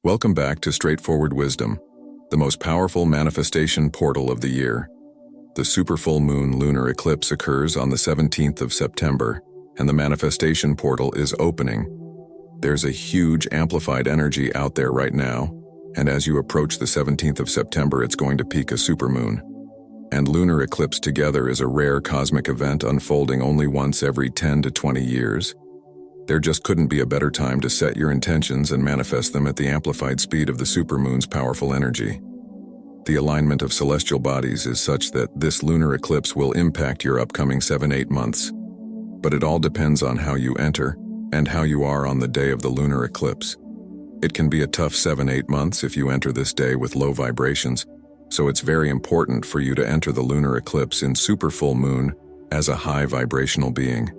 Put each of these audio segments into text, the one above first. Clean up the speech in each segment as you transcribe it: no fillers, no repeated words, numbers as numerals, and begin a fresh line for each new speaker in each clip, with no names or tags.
Welcome back to Straightforward Wisdom, the most powerful manifestation portal of the year. The super full moon lunar eclipse occurs on the 17th of September, and the manifestation portal is opening. There's a huge amplified energy out there right now, and as you approach the 17th of September, it's going to peak a supermoon. And lunar eclipse together is a rare cosmic event unfolding only once every 10 to 20 years. There just couldn't be a better time to set your intentions and manifest them at the amplified speed of the supermoon's powerful energy. The alignment of celestial bodies is such that this lunar eclipse will impact your upcoming 7-8 months. But it all depends on how you enter and how you are on the day of the lunar eclipse. It can be a tough 7-8 months if you enter this day with low vibrations, so it's very important for you to enter the lunar eclipse in super full moon as a high vibrational being.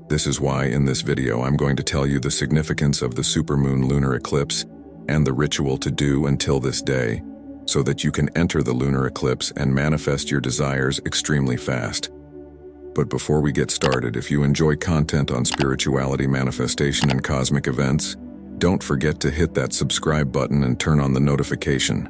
This is why in this video I'm going to tell you the significance of the supermoon lunar eclipse and the ritual to do until this day, so that you can enter the lunar eclipse and manifest your desires extremely fast. But before we get started, if you enjoy content on spirituality, manifestation, and cosmic events, don't forget to hit that subscribe button and turn on the notification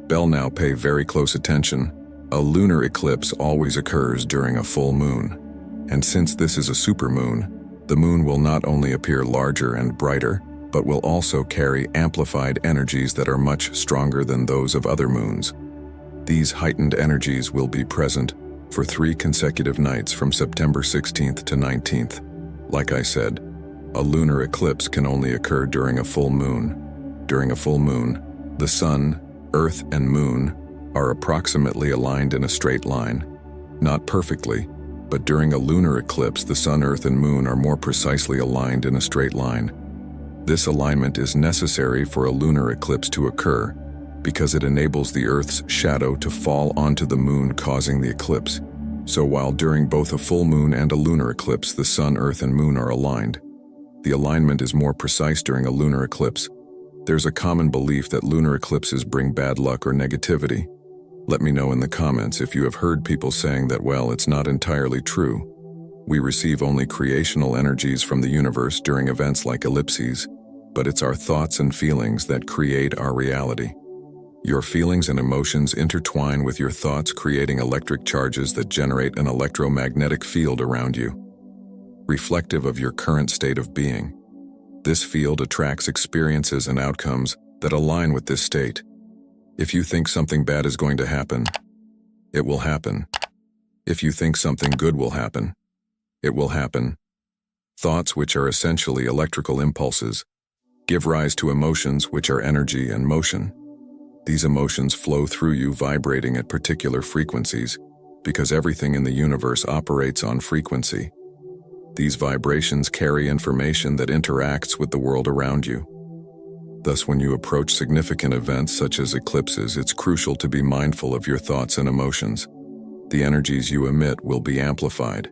bell. Now pay very close attention. A lunar eclipse always occurs during a full moon. And since this is a supermoon, the moon will not only appear larger and brighter, but will also carry amplified energies that are much stronger than those of other moons. These heightened energies will be present for 3 consecutive nights from September 16th to 19th. Like I said, a lunar eclipse can only occur during a full moon. During a full moon, the sun, earth, and moon are approximately aligned in a straight line. Not perfectly, but during a lunar eclipse, the sun, earth, and moon are more precisely aligned in a straight line. This alignment is necessary for a lunar eclipse to occur because it enables the Earth's shadow to fall onto the moon, causing the eclipse. So while during both a full moon and a lunar eclipse, the sun, earth, and moon are aligned, the alignment is more precise during a lunar eclipse. There's a common belief that lunar eclipses bring bad luck or negativity. Let me know in the comments if you have heard people saying that. Well, it's not entirely true. We receive only creational energies from the universe during events like eclipses, but it's our thoughts and feelings that create our reality. Your feelings and emotions intertwine with your thoughts, creating electric charges that generate an electromagnetic field around you, reflective of your current state of being. This field attracts experiences and outcomes that align with this state. If you think something bad is going to happen, it will happen. If you think something good will happen, it will happen. Thoughts, which are essentially electrical impulses, give rise to emotions, which are energy and motion. These emotions flow through you, vibrating at particular frequencies, because everything in the universe operates on frequency. These vibrations carry information that interacts with the world around you. Thus, when you approach significant events such as eclipses, it's crucial to be mindful of your thoughts and emotions. The energies you emit will be amplified,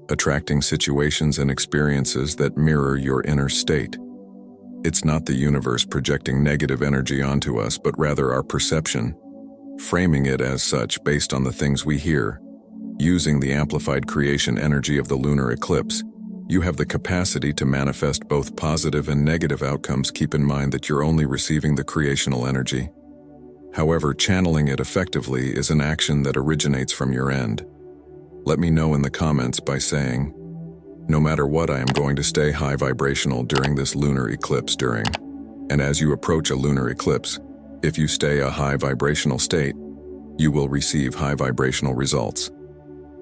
attracting situations and experiences that mirror your inner state. It's not the universe projecting negative energy onto us, but rather our perception, framing it as such based on the things we hear. Using the amplified creation energy of the lunar eclipse, you have the capacity to manifest both positive and negative outcomes. Keep in mind that you're only receiving the creational energy. However, channeling it effectively is an action that originates from your end. Let me know in the comments by saying, "No matter what, I am going to stay high vibrational during this lunar eclipse." And as you approach a lunar eclipse, if you stay a high vibrational state, you will receive high vibrational results,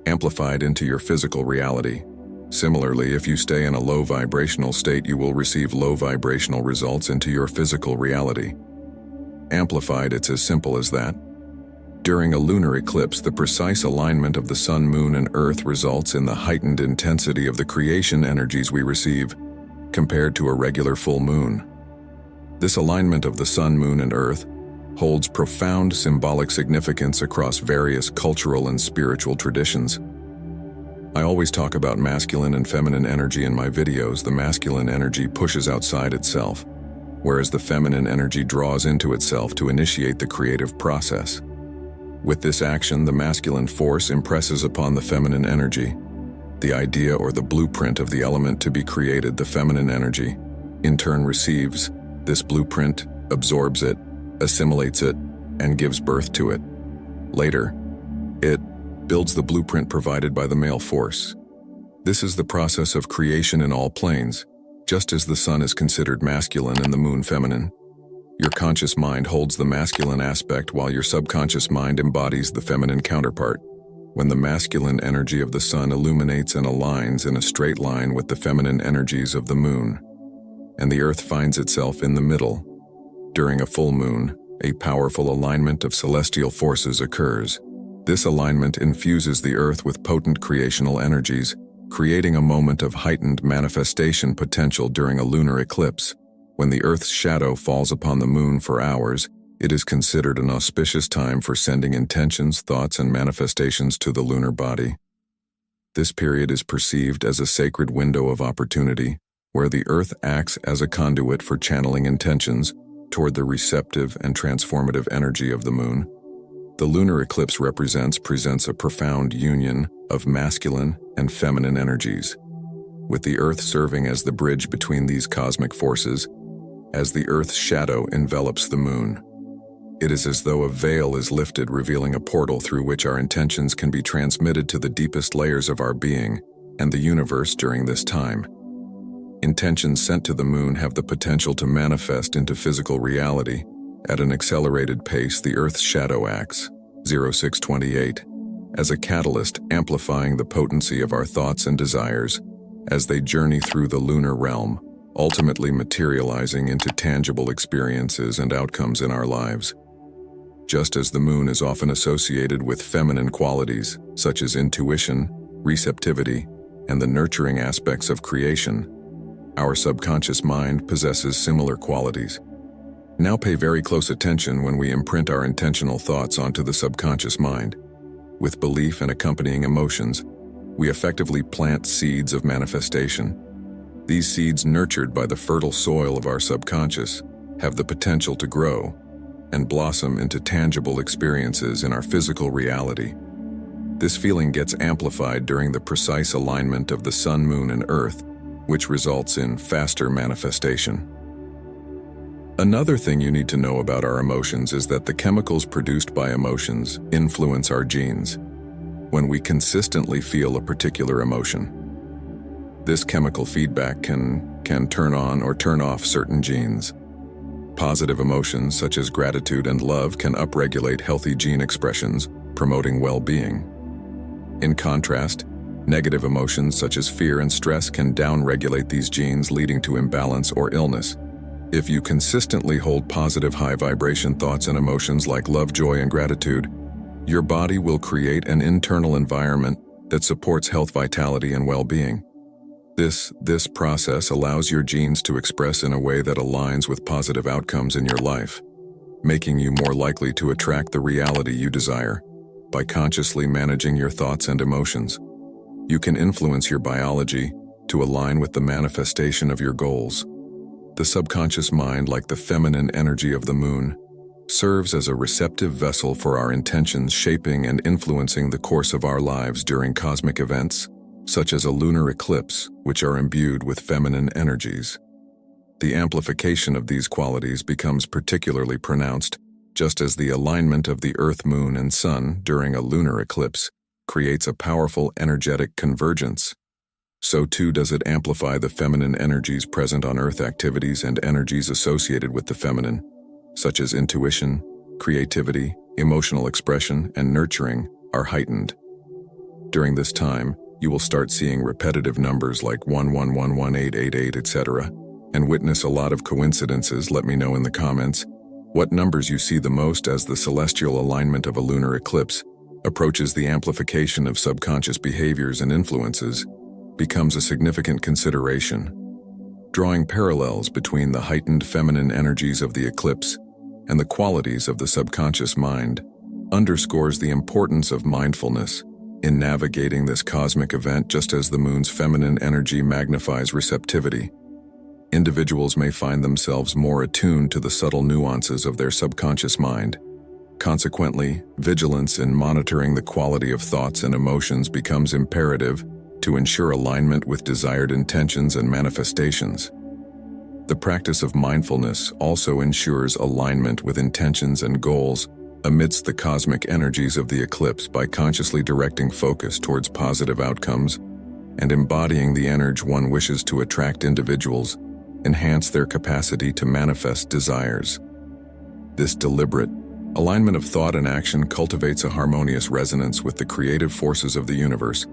amplified into your physical reality. Similarly, if you stay in a low vibrational state, you will receive low vibrational results into your physical reality. Amplified, it's as simple as that. During a lunar eclipse, the precise alignment of the sun, moon, and earth results in the heightened intensity of the creation energies we receive, compared to a regular full moon. This alignment of the sun, moon, and earth holds profound symbolic significance across various cultural and spiritual traditions. I always talk about masculine and feminine energy in my videos. The masculine energy pushes outside itself, whereas the feminine energy draws into itself to initiate the creative process. With this action, the masculine force impresses upon the feminine energy the idea or the blueprint of the element to be created. The feminine energy, in turn, receives This blueprint absorbs it, assimilates it, and gives birth to it. Later, it builds the blueprint provided by the male force. This is the process of creation in all planes, just as the sun is considered masculine and the moon feminine. Your conscious mind holds the masculine aspect while your subconscious mind embodies the feminine counterpart. When the masculine energy of the sun illuminates and aligns in a straight line with the feminine energies of the moon, and the earth finds itself in the middle. During a full moon, a powerful alignment of celestial forces occurs. This alignment infuses the earth with potent creational energies, creating a moment of heightened manifestation potential during a lunar eclipse. When the earth's shadow falls upon the moon for hours, it is considered an auspicious time for sending intentions, thoughts, and manifestations to the lunar body. This period is perceived as a sacred window of opportunity, where the earth acts as a conduit for channeling intentions toward the receptive and transformative energy of the moon. The lunar eclipse presents a profound union of masculine and feminine energies, with the earth serving as the bridge between these cosmic forces. As the earth's shadow envelops the moon, it is as though a veil is lifted, revealing a portal through which our intentions can be transmitted to the deepest layers of our being and the universe during this time. Intentions sent to the moon have the potential to manifest into physical reality. At an accelerated pace, the Earth's shadow acts, 0628, as a catalyst, amplifying the potency of our thoughts and desires as they journey through the lunar realm, ultimately materializing into tangible experiences and outcomes in our lives. Just as the moon is often associated with feminine qualities, such as intuition, receptivity, and the nurturing aspects of creation, our subconscious mind possesses similar qualities. Now pay very close attention when we imprint our intentional thoughts onto the subconscious mind. With belief and accompanying emotions, we effectively plant seeds of manifestation. These seeds, nurtured by the fertile soil of our subconscious, have the potential to grow and blossom into tangible experiences in our physical reality. This feeling gets amplified during the precise alignment of the sun, moon, and earth, which results in faster manifestation. Another thing you need to know about our emotions is that the chemicals produced by emotions influence our genes. When we consistently feel a particular emotion, this chemical feedback can turn on or turn off certain genes. Positive emotions such as gratitude and love can upregulate healthy gene expressions, promoting well-being. In contrast, negative emotions such as fear and stress can downregulate these genes, leading to imbalance or illness. If you consistently hold positive high-vibration thoughts and emotions like love, joy, and gratitude, your body will create an internal environment that supports health, vitality, and well-being. This process allows your genes to express in a way that aligns with positive outcomes in your life, making you more likely to attract the reality you desire. By consciously managing your thoughts and emotions, you can influence your biology to align with the manifestation of your goals. The subconscious mind, like the feminine energy of the moon, serves as a receptive vessel for our intentions, shaping and influencing the course of our lives during cosmic events, such as a lunar eclipse, which are imbued with feminine energies. The amplification of these qualities becomes particularly pronounced, just as the alignment of the Earth, Moon, and Sun during a lunar eclipse creates a powerful energetic convergence. So too does it amplify the feminine energies present on Earth. Activities and energies associated with the feminine, such as intuition, creativity, emotional expression, and nurturing, are heightened. During this time, you will start seeing repetitive numbers like 11118888, etc., and witness a lot of coincidences. Let me know in the comments what numbers you see the most as the celestial alignment of a lunar eclipse approaches. The amplification of subconscious behaviors and influences becomes a significant consideration. Drawing parallels between the heightened feminine energies of the eclipse and the qualities of the subconscious mind underscores the importance of mindfulness in navigating this cosmic event. Just as the moon's feminine energy magnifies receptivity, individuals may find themselves more attuned to the subtle nuances of their subconscious mind. Consequently, vigilance in monitoring the quality of thoughts and emotions becomes imperative to ensure alignment with desired intentions and manifestations. The practice of mindfulness also ensures alignment with intentions and goals amidst the cosmic energies of the eclipse by consciously directing focus towards positive outcomes and embodying the energy one wishes to attract. Individuals enhance their capacity to manifest desires. This deliberate alignment of thought and action cultivates a harmonious resonance with the creative forces of the universe,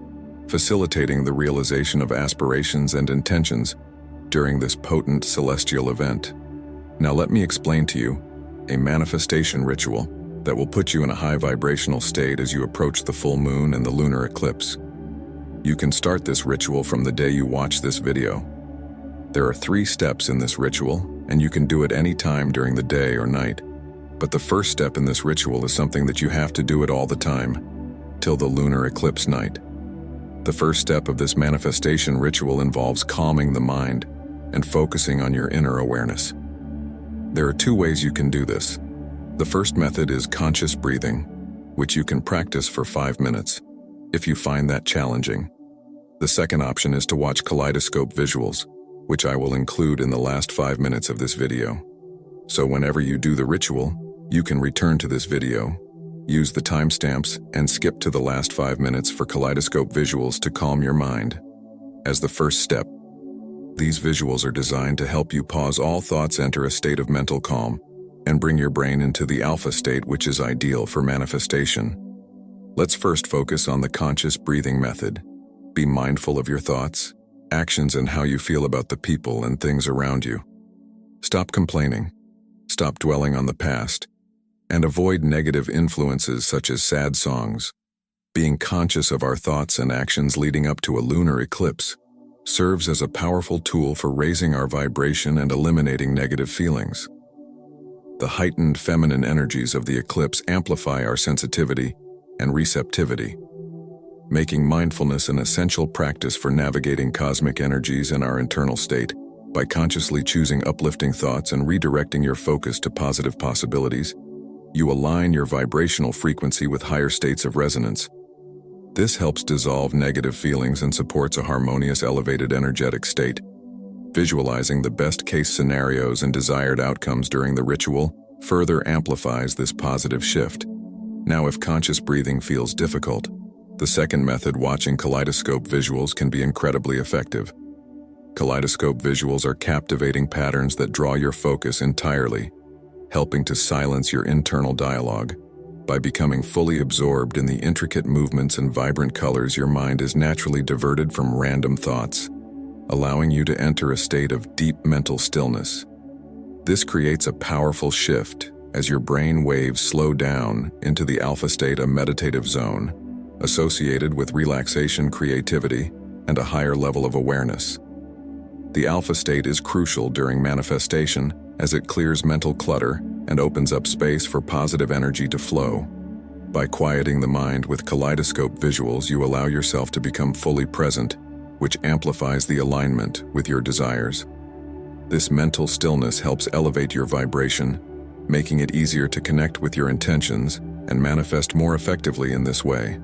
facilitating the realization of aspirations and intentions during this potent celestial event. Now let me explain to you a manifestation ritual that will put you in a high vibrational state as you approach the full moon and the lunar eclipse. You can start this ritual from the day you watch this video. There are 3 steps in this ritual, and you can do it any time during the day or night. But the first step in this ritual is something that you have to do it all the time, till the lunar eclipse night. The first step of this manifestation ritual involves calming the mind and focusing on your inner awareness. There are 2 ways you can do this. The first method is conscious breathing, which you can practice for 5 minutes, if you find that challenging. The second option is to watch kaleidoscope visuals, which I will include in the last 5 minutes of this video. So whenever you do the ritual, you can return to this video, use the timestamps, and skip to the last 5 minutes for kaleidoscope visuals to calm your mind. As the first step, these visuals are designed to help you pause all thoughts, enter a state of mental calm, and bring your brain into the alpha state, which is ideal for manifestation. Let's first focus on the conscious breathing method. Be mindful of your thoughts, actions, and how you feel about the people and things around you. Stop complaining, stop dwelling on the past, and avoid negative influences such as sad songs. Being conscious of our thoughts and actions leading up to a lunar eclipse serves as a powerful tool for raising our vibration and eliminating negative feelings. The heightened feminine energies of the eclipse amplify our sensitivity and receptivity, making mindfulness an essential practice for navigating cosmic energies in our internal state. By consciously choosing uplifting thoughts and redirecting your focus to positive possibilities, you align your vibrational frequency with higher states of resonance. This helps dissolve negative feelings and supports a harmonious, elevated energetic state. Visualizing the best-case scenarios and desired outcomes during the ritual further amplifies this positive shift. Now, if conscious breathing feels difficult, the second method, watching kaleidoscope visuals, can be incredibly effective. Kaleidoscope visuals are captivating patterns that draw your focus entirely, helping to silence your internal dialogue. By becoming fully absorbed in the intricate movements and vibrant colors, your mind is naturally diverted from random thoughts, allowing you to enter a state of deep mental stillness. This creates a powerful shift as your brain waves slow down into the alpha state, a meditative zone associated with relaxation, creativity, and a higher level of awareness. The alpha state is crucial during manifestation as it clears mental clutter and opens up space for positive energy to flow. By quieting the mind with kaleidoscope visuals, you allow yourself to become fully present, which amplifies the alignment with your desires. This mental stillness helps elevate your vibration, making it easier to connect with your intentions and manifest more effectively in this way.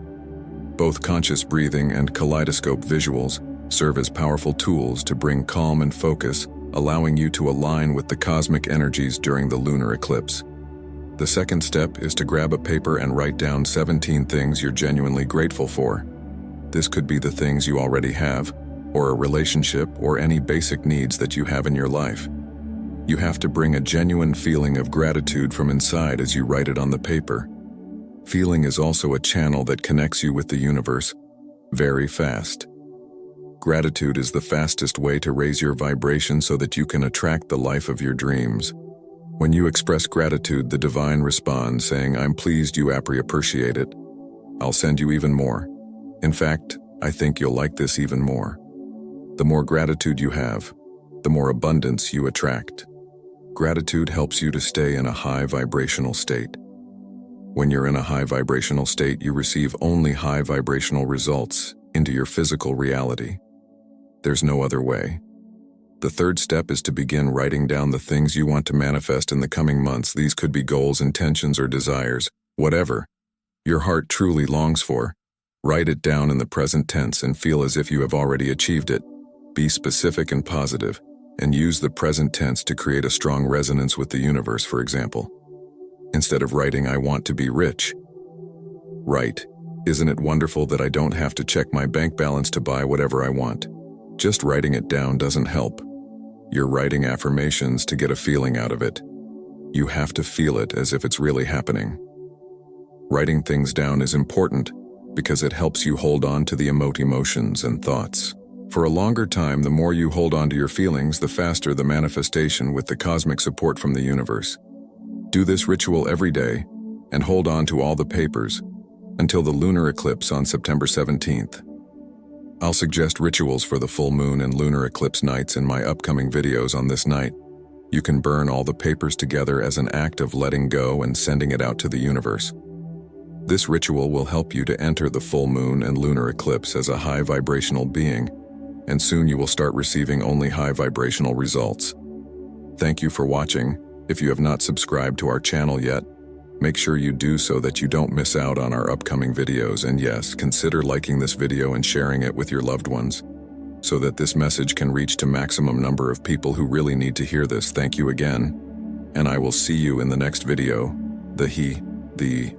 Both conscious breathing and kaleidoscope visuals serve as powerful tools to bring calm and focus, allowing you to align with the cosmic energies during the lunar eclipse. The second step is to grab a paper and write down 17 things you're genuinely grateful for. This could be the things you already have, or a relationship, or any basic needs that you have in your life. You have to bring a genuine feeling of gratitude from inside as you write it on the paper. Feeling is also a channel that connects you with the universe very fast. Gratitude is the fastest way to raise your vibration so that you can attract the life of your dreams. When you express gratitude, the divine responds saying, "I'm pleased you appreciate it. I'll send you even more. In fact, I think you'll like this even more." The more gratitude you have, the more abundance you attract. Gratitude helps you to stay in a high vibrational state. When you're in a high vibrational state, you receive only high vibrational results into your physical reality. There's no other way. The third step is to begin writing down the things you want to manifest in the coming months. These could be goals, intentions, or desires. Whatever your heart truly longs for, write it down in the present tense and feel as if you have already achieved it. Be specific and positive. and use the present tense to create a strong resonance with the universe, for example. Instead of writing, "I want to be rich," write, "Isn't it wonderful that I don't have to check my bank balance to buy whatever I want?" Just writing it down doesn't help. You're writing affirmations to get a feeling out of it. You have to feel it as if it's really happening. Writing things down is important because it helps you hold on to the emotions and thoughts. For a longer time, the more you hold on to your feelings, the faster the manifestation with the cosmic support from the universe. Do this ritual every day and hold on to all the papers until the lunar eclipse on September 17th. I'll suggest rituals for the full moon and lunar eclipse nights in my upcoming videos on this night. You can burn all the papers together as an act of letting go and sending it out to the universe. This ritual will help you to enter the full moon and lunar eclipse as a high vibrational being, and soon you will start receiving only high vibrational results. Thank you for watching. If you have not subscribed to our channel yet, make sure you do so that you don't miss out on our upcoming videos, and yes, consider liking this video and sharing it with your loved ones, so that this message can reach to maximum number of people who really need to hear this. Thank you again, and I will see you in the next video. The